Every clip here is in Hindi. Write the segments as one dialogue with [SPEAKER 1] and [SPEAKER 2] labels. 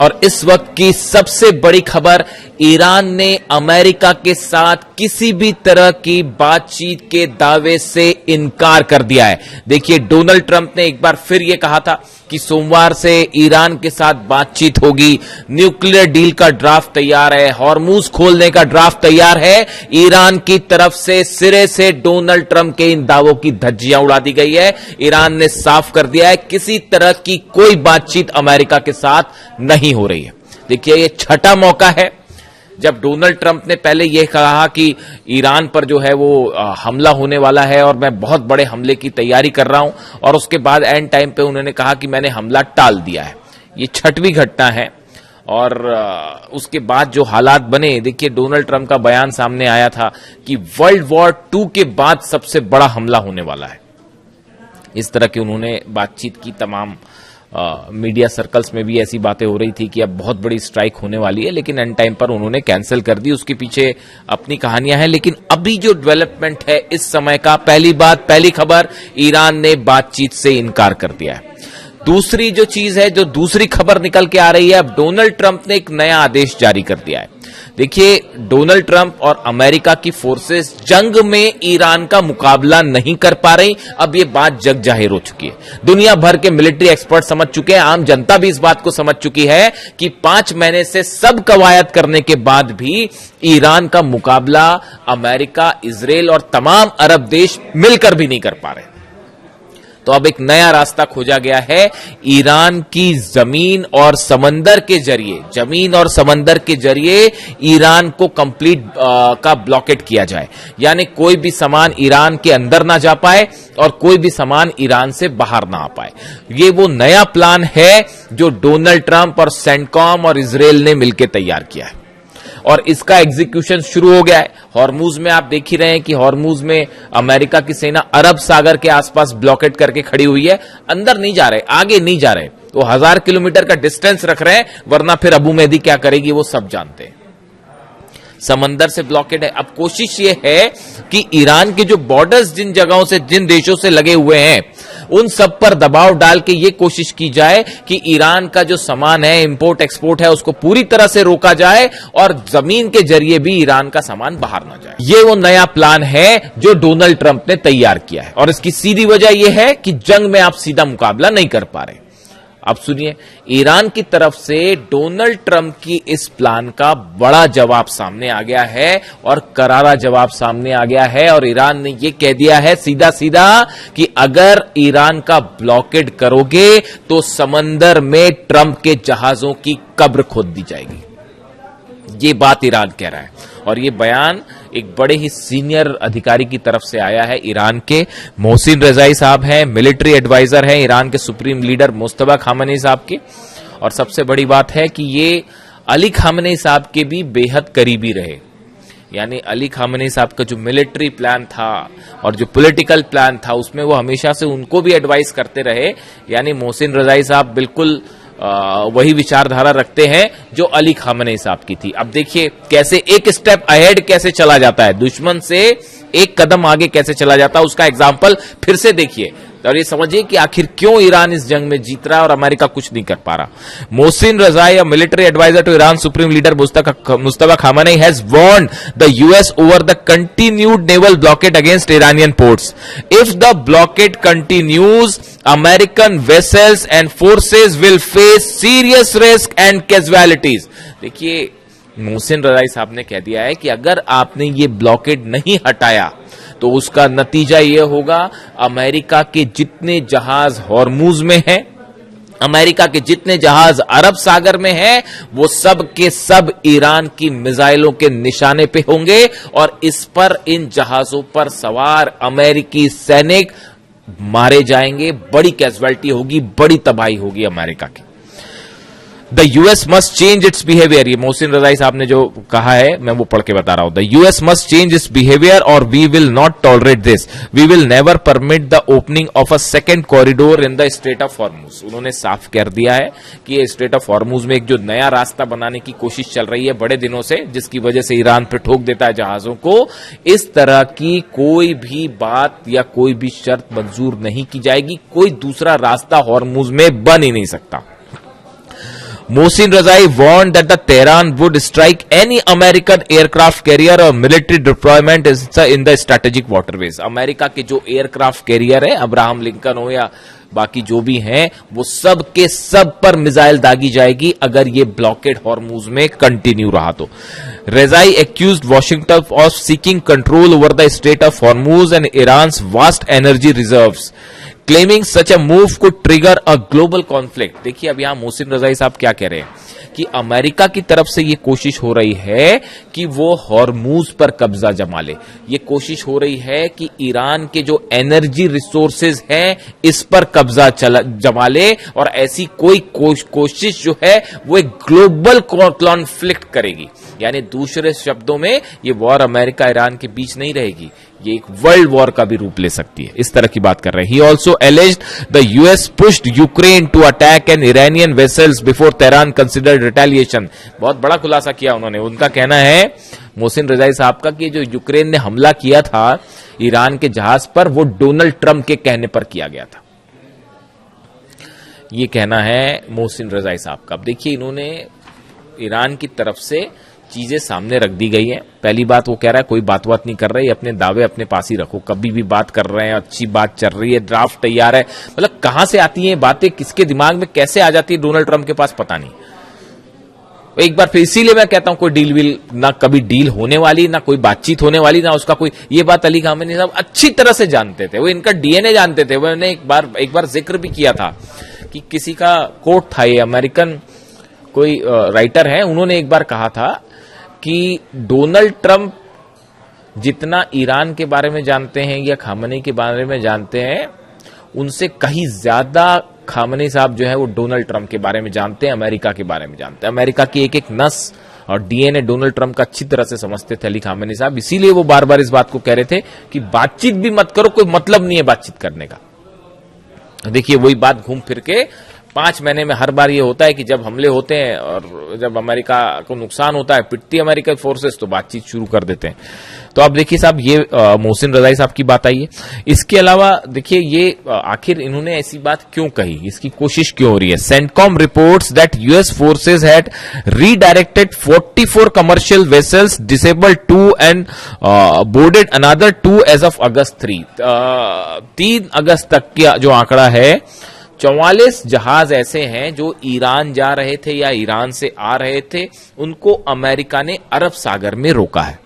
[SPEAKER 1] और इस वक्त की सबसे बड़ी खबर, ईरान ने अमेरिका के साथ किसी भी तरह की बातचीत के दावे से इनकार कर दिया है। देखिए, डोनाल्ड ट्रंप ने एक बार फिर यह कहा था कि सोमवार से ईरान के साथ बातचीत होगी, न्यूक्लियर डील का ड्राफ्ट तैयार है, हॉर्मूज खोलने का ड्राफ्ट तैयार है। ईरान की तरफ से सिरे से डोनाल्ड ट्रंप के इन दावों की धज्जियां उड़ा दी गई है। ईरान ने साफ कर दिया है किसी तरह की कोई बातचीत अमेरिका के साथ नहीं हो रही है। देखिए, यह छठा मौका है जब डोनाल्ड ट्रंप ने पहले यह कहा कि ईरान पर जो है वो हमला होने वाला है और मैं बहुत बड़े हमले की तैयारी कर रहा हूं, और उसके बाद एंड टाइम पे उन्होंने कहा कि मैंने हमला टाल दिया है। ये छठवीं घटना है और उसके बाद जो हालात बने, देखिए डोनाल्ड ट्रंप का बयान सामने आया था कि वर्ल्ड वॉर 2 के बाद सबसे बड़ा हमला होने वाला है। इस तरह की उन्होंने बातचीत की, तमाम मीडिया सर्कल्स में भी ऐसी बातें हो रही थी कि अब बहुत बड़ी स्ट्राइक होने वाली है, लेकिन एंड टाइम पर उन्होंने कैंसिल कर दी। उसके पीछे अपनी कहानियां हैं, लेकिन अभी जो डेवलपमेंट है इस समय का, पहली खबर, ईरान ने बातचीत से इनकार कर दिया है। दूसरी जो चीज है, जो दूसरी खबर निकल के आ रही है, अब डोनाल्ड ट्रंप ने एक नया आदेश जारी कर दिया है। देखिए, डोनाल्ड ट्रंप और अमेरिका की फोर्सेस जंग में ईरान का मुकाबला नहीं कर पा रही। अब ये बात जग जाहिर हो चुकी है, दुनिया भर के मिलिट्री एक्सपर्ट समझ चुके हैं, आम जनता भी इस बात को समझ चुकी है कि 5 महीने से सब कवायद करने के बाद भी ईरान का मुकाबला अमेरिका, इजराइल और तमाम अरब देश मिलकर भी नहीं कर पा रहे। तो अब एक नया रास्ता खोजा गया है, ईरान की जमीन और समंदर के जरिए ईरान को कंप्लीट का ब्लॉकेट किया जाए, यानी कोई भी सामान ईरान के अंदर ना जा पाए और कोई भी सामान ईरान से बाहर ना आ पाए। ये वो नया प्लान है जो डोनाल्ड ट्रंप और सेंटकॉम और इजराइल ने मिलकर तैयार किया है, और इसका एग्जीक्यूशन शुरू हो गया है। हॉर्मूज में आप देख ही रहे हैं कि हॉर्मूज में अमेरिका की सेना अरब सागर के आसपास ब्लॉकेट करके खड़ी हुई है, अंदर नहीं जा रहे, आगे नहीं जा रहे, तो 1000 किलोमीटर का डिस्टेंस रख रहे हैं, वरना फिर अबू मेहदी क्या करेगी वो सब जानते हैं। समंदर से ब्लॉकेड है। अब कोशिश ये है कि ईरान के जो बॉर्डर्स जिन जगहों से, जिन देशों से लगे हुए हैं, उन सब पर दबाव डाल के ये कोशिश की जाए कि ईरान का जो सामान है, इंपोर्ट एक्सपोर्ट है, उसको पूरी तरह से रोका जाए और जमीन के जरिए भी ईरान का सामान बाहर ना जाए। ये वो नया प्लान है जो डोनाल्ड ट्रंप ने तैयार किया है, और इसकी सीधी वजह यह है कि जंग में आप सीधा मुकाबला नहीं कर पा रहे। अब सुनिए, ईरान की तरफ से डोनाल्ड ट्रंप की इस प्लान का बड़ा जवाब सामने आ गया है और करारा जवाब सामने आ गया है, और ईरान ने यह कह दिया है सीधा सीधा कि अगर ईरान का ब्लॉकेड करोगे तो समंदर में ट्रंप के जहाजों की कब्र खोद दी जाएगी। ये बात ईरान कह रहा है, और ये बयान एक बड़े ही सीनियर अधिकारी की तरफ से आया है। ईरान के मोहसिन रजाई साहब हैं, मिलिट्री एडवाइजर हैं ईरान के सुप्रीम लीडर मुस्तफा खामेनी साहब के, और सबसे बड़ी बात है कि ये अली खामेनी साहब के भी बेहद करीबी रहे। यानी अली खामेनी साहब का जो मिलिट्री प्लान था और जो पॉलिटिकल प्लान था, उसमें वो हमेशा से उनको भी एडवाइस करते रहे। यानी मोहसिन रजाई साहब बिल्कुल वही विचारधारा रखते हैं जो अली खामेनी साहब की थी। अब देखिए कैसे एक स्टेप अहेड कैसे चला जाता है, दुश्मन से एक कदम आगे कैसे चला जाता है, उसका एग्जाम्पल फिर से देखिए और ये समझिए कि आखिर क्यों ईरान इस जंग में जीत रहा है और अमेरिका कुछ नहीं कर पा रहा। मोहसिन रजाई, a military advisor to Iran Supreme Leader Mustafa Khamenei, has warned the US over the continued naval blockade against Iranian ports. If the blockade continues, American vessels and forces will face serious risk and casualties. देखिए, मोहसिन रजाई साहब ने कह दिया है कि अगर आपने ये ब्लॉकेड नहीं हटाया तो उसका नतीजा यह होगा, अमेरिका के जितने जहाज हॉर्मूज में हैं, अमेरिका के जितने जहाज अरब सागर में हैं, वो सब के सब ईरान की मिसाइलों के निशाने पे होंगे, और इस पर, इन जहाजों पर सवार अमेरिकी सैनिक मारे जाएंगे, बड़ी कैजुअलिटी होगी, बड़ी तबाही होगी अमेरिका की। The US must change its behavior. ये मोहसिन रजाई साहब ने जो कहा है, मैं वो पढ़ के बता रहा हूं। The US must change its behavior or we will not tolerate this. We will never permit the opening of a second corridor in the Strait of Hormuz. उन्होंने साफ कर दिया है कि ये स्ट्रेट ऑफ हॉर्मुज में एक जो नया रास्ता बनाने की कोशिश चल रही है बड़े दिनों से, जिसकी वजह से ईरान पे ठोक देता है जहाजों को, इस तरह की कोई भी बात या कोई भी शर्त मंजूर नहीं की जाएगी। कोई दूसरा रास्ता हॉर्मुज में बन ही नहीं सकता। Mohsin Razai warned that the Tehran would strike any American aircraft carrier or military deployment in the strategic waterways. America के जो एयरक्राफ्ट कैरियर है, अब्राहम लिंकन हो या बाकी जो भी हैं, वो सब के सब पर मिसाइल दागी जाएगी अगर ये ब्लॉकेड हॉर्मुज में कंटिन्यू रहा तो. Razai accused Washington of seeking control over the Strait of Hormuz and Iran's vast energy reserves, claiming such a move could trigger a global conflict. देखिए अब यहां मोहसिन रजाई साहब क्या कह रहे हैं कि अमेरिका की तरफ से ये कोशिश हो रही है कि वो हॉर्मूज पर कब्जा जमा ले. ये कोशिश हो रही है कि ईरान के जो एनर्जी रिसोर्सेज हैं इस पर कब्जा जमा ले, और ऐसी कोई कोशिश जो है वो एक ग्लोबल कॉन्फ्लिक्ट करेगी. यानी दूसरे शब्दों में ये वॉर अमेरिका ईरान के बीच नहीं रहेगी, ये एक वर्ल्ड वॉर का भी रूप ले सकती है. इस तरह की बात कर रहे हैं. He also alleged the US pushed Ukraine to attack an Iranian vessels before Tehran considered retaliation. बहुत बड़ा खुलासा किया उन्होंने. उनका कहना है मोहसिन रजाई साहब का कि जो यूक्रेन ने हमला किया था ईरान के जहाज पर, वो डोनाल्ड ट्रंप के कहने पर किया गया था. ये कहना है मोहसिन रजाई साहब का. अब देखिए इन्होंने ईरान की तरफ से चीजें सामने रख दी गई हैं. पहली बात वो कह रहा है कोई बात नहीं कर रहा है, अपने दावे अपने पास ही रखो, कभी भी बात कर रहे हैं, अच्छी बात चल रही है, ड्राफ्ट तैयार है. मतलब कहां से आती हैं बातें, किसके दिमाग में कैसे आ जाती है डोनाल्ड ट्रंप के पास, पता नहीं. एक बार फिर इसीलिए मैं कहता हूं कोई डील विल ना, कभी डील होने वाली ना, कोई बातचीत होने वाली ना, उसका कोई. ये बात अली खामेनी साहब अच्छी तरह से जानते थे, वो इनका डीएनए जानते थे. मैंने एक बार जिक्र भी किया था कि किसी का कोट था, ये अमेरिकन कोई राइटर है, उन्होंने एक बार कहा था कि डोनाल्ड ट्रंप जितना ईरान के बारे में जानते हैं या खामेनी के बारे में जानते हैं, उनसे कहीं ज्यादा खामेनी साहब जो है वो डोनाल्ड ट्रंप के बारे में जानते हैं, अमेरिका के बारे में जानते हैं. अमेरिका की एक एक नस और डीएनए डोनाल्ड ट्रंप का अच्छी तरह से समझते थे अली खामेनी साहब. इसीलिए वो बार बार इस बात को कह रहे थे कि बातचीत भी मत करो, कोई मतलब नहीं है बातचीत करने का. देखिए वही बात घूम फिर के 5 महीने में हर बार ये होता है कि जब हमले होते हैं और जब अमेरिका को नुकसान होता है, पिटती है अमेरिकन फोर्सेस, तो बातचीत शुरू कर देते हैं. तो अब देखिए साहब ये मोहसिन रजाई साहब की बात आई है. इसके अलावा देखिए ये आखिर इन्होंने ऐसी बात क्यों कही, इसकी कोशिश क्यों हो रही है. CENTCOM reports that US forces had redirected 44 commercial vessels, disabled 2 and boarded another 2 as of August 3. 3 अगस्त तक का जो आंकड़ा है, 44 जहाज ऐसे हैं जो ईरान जा रहे थे या ईरान से आ रहे थे, उनको अमेरिका ने अरब सागर में रोका है.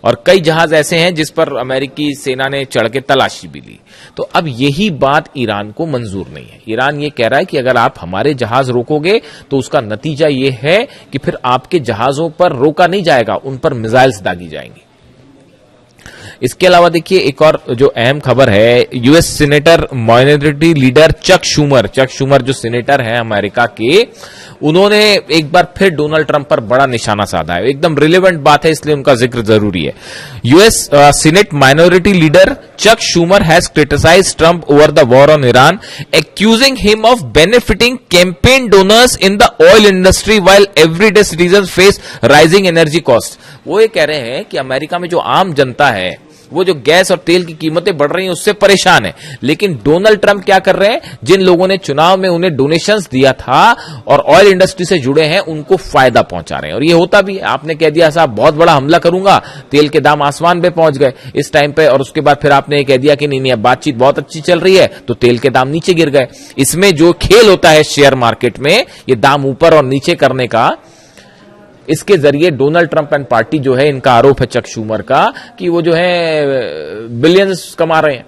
[SPEAKER 1] और कई जहाज ऐसे हैं जिस पर अमेरिकी सेना ने चढ़ के तलाशी भी ली. तो अब यही बात ईरान को मंजूर नहीं है. ईरान ये कह रहा है कि अगर आप हमारे जहाज रोकोगे तो उसका नतीजा ये है कि फिर आपके जहाजों पर रोका नहीं जाएगा, उन पर मिसाइल्स दागी जाएंगी. इसके अलावा देखिए एक और जो अहम खबर है, US senator minority leader Chuck Schumer जो सीनेटर हैं अमेरिका के, उन्होंने एक बार फिर डोनाल्ड ट्रंप पर बड़ा निशाना साधा है. एकदम रिलेवेंट बात है, इसलिए उनका जिक्र जरूरी है. US senate minority leader Chuck Schumer has criticised Trump over the war on Iran, accusing him of benefiting campaign donors in the oil industry while everyday citizen face rising energy cost. वो ये कह रहे हैं कि अमेरिका में जो आम जनता है वो जो गैस और तेल की कीमतें बढ़ रही हैं उससे परेशान है, लेकिन डोनाल्ड ट्रंप क्या कर रहे हैं, जिन लोगों ने चुनाव में उन्हें डोनेशंस दिया था और ऑयल इंडस्ट्री से जुड़े हैं, उनको फायदा पहुंचा रहे हैं. और ये होता भी है. आपने कह दिया साहब बहुत बड़ा हमला करूंगा, तेल के दाम आसमान पे पहुंच गए इस टाइम पे, और उसके बाद फिर आपने कह दिया कि नहीं अब बातचीत बहुत अच्छी चल रही है, तो तेल के दाम नीचे गिर गए. इसमें जो खेल होता है शेयर मार्केट में, ये दाम ऊपर और नीचे करने का, इसके जरिए डोनाल्ड ट्रंप एंड पार्टी जो है, इनका आरोप है चक शूमर का कि वो जो है बिलियंस कमा रहे हैं.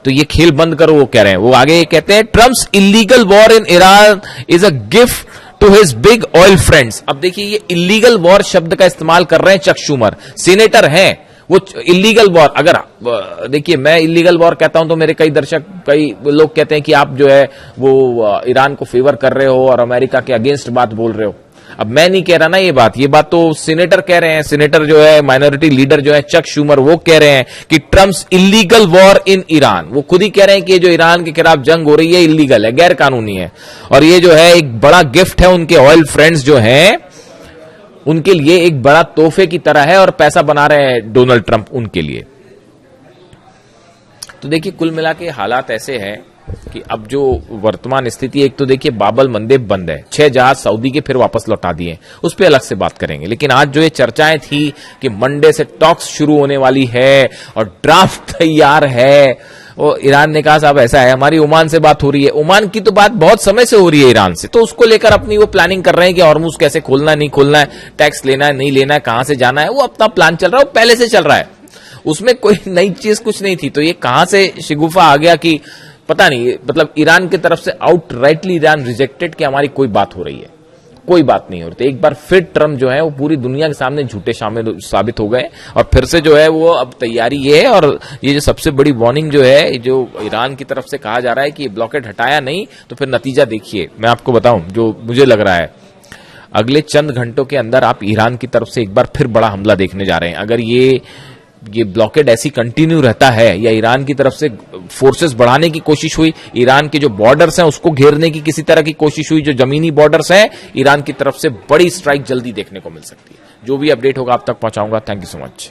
[SPEAKER 1] तो ये खेल बंद करो, वो कह रहे हैं. वो आगे कहते हैं Trump's illegal war in Iran is a gift to his big oil friends. अब देखिए ये इलीगल वॉर शब्द का इस्तेमाल कर रहे हैं चक शूमर, सीनेटर हैं वो. इलीगल वॉर, अगर देखिए मैं इलीगल वॉर कहता हूं तो मेरे कई दर्शक, कई लोग कहते हैं कि आप जो है वो ईरान को फेवर कर रहे हो और अमेरिका के अगेंस्ट बात बोल रहे हो. अब मैं नहीं कह रहा ना ये बात तो सीनेटर कह रहे हैं. सीनेटर जो है माइनॉरिटी लीडर जो है चक शूमर, वो कह रहे हैं कि Trump's illegal war in Iran. वो खुद ही कह रहे हैं कि ये जो ईरान के खिलाफ जंग हो रही है इलीगल है, गैर कानूनी है, और ये जो है एक बड़ा गिफ्ट है उनके ऑयल फ्रेंड्स जो हैं उनके लिए, एक बड़ा तोहफे की तरह है, और पैसा बना रहे हैं डोनाल्ड ट्रंप उनके लिए. तो देखिए कुल मिला के हालात ऐसे हैं कि अब जो वर्तमान स्थिति, एक तो देखिए बाबल मंदेब बंद है, 6 जहाज सऊदी के फिर वापस लौटा दिए, उस पर अलग से बात करेंगे। लेकिन आज जो ये चर्चाएं थी कि मंडे से टॉक्स शुरू होने वाली है और ड्राफ्ट तैयार है, वो ईरान ने कहा साहब ऐसा है, हमारी ओमान से बात हो रही है। ओमान की तो बात बहुत समय से हो रही है ईरान से, तो उसको लेकर अपनी वो प्लानिंग कर रहे हैं कि हॉर्मुज कैसे खोलना है, नहीं खोलना है, टैक्स लेना है, नहीं लेना है, कहां से जाना है, वो अपना प्लान चल रहा है, वो पहले से चल रहा है, उसमें कोई नई चीज कुछ नहीं थी। तो ये कहां से शिगुफा आ गया कि पता नहीं, मतलब ईरान की तरफ से आउटराइटली ईरान रिजेक्टेड कि हमारी कोई बात हो रही है, कोई बात नहीं हो रही। एक बार फिर ट्रम्प जो है वो पूरी दुनिया के सामने झूठे साबित हो गए और फिर से जो है वो अब तैयारी ये है। और ये जो सबसे बड़ी वार्निंग जो है, जो ईरान की तरफ से कहा जा रहा है कि ब्लॉकेड हटाया नहीं तो फिर नतीजा देखिए। मैं आपको बताऊं जो मुझे लग रहा है, अगले चंद घंटों के अंदर आप ईरान की तरफ से एक बार फिर बड़ा हमला देखने जा रहे हैं। अगर ये ब्लॉकेड ऐसी कंटिन्यू रहता है या ईरान की तरफ से फोर्सेस बढ़ाने की कोशिश हुई, ईरान के जो बॉर्डर्स हैं उसको घेरने की किसी तरह की कोशिश हुई, जो जमीनी बॉर्डर्स हैं, ईरान की तरफ से बड़ी स्ट्राइक जल्दी देखने को मिल सकती है। जो भी अपडेट होगा आप तक पहुंचाऊंगा। Thank you so much.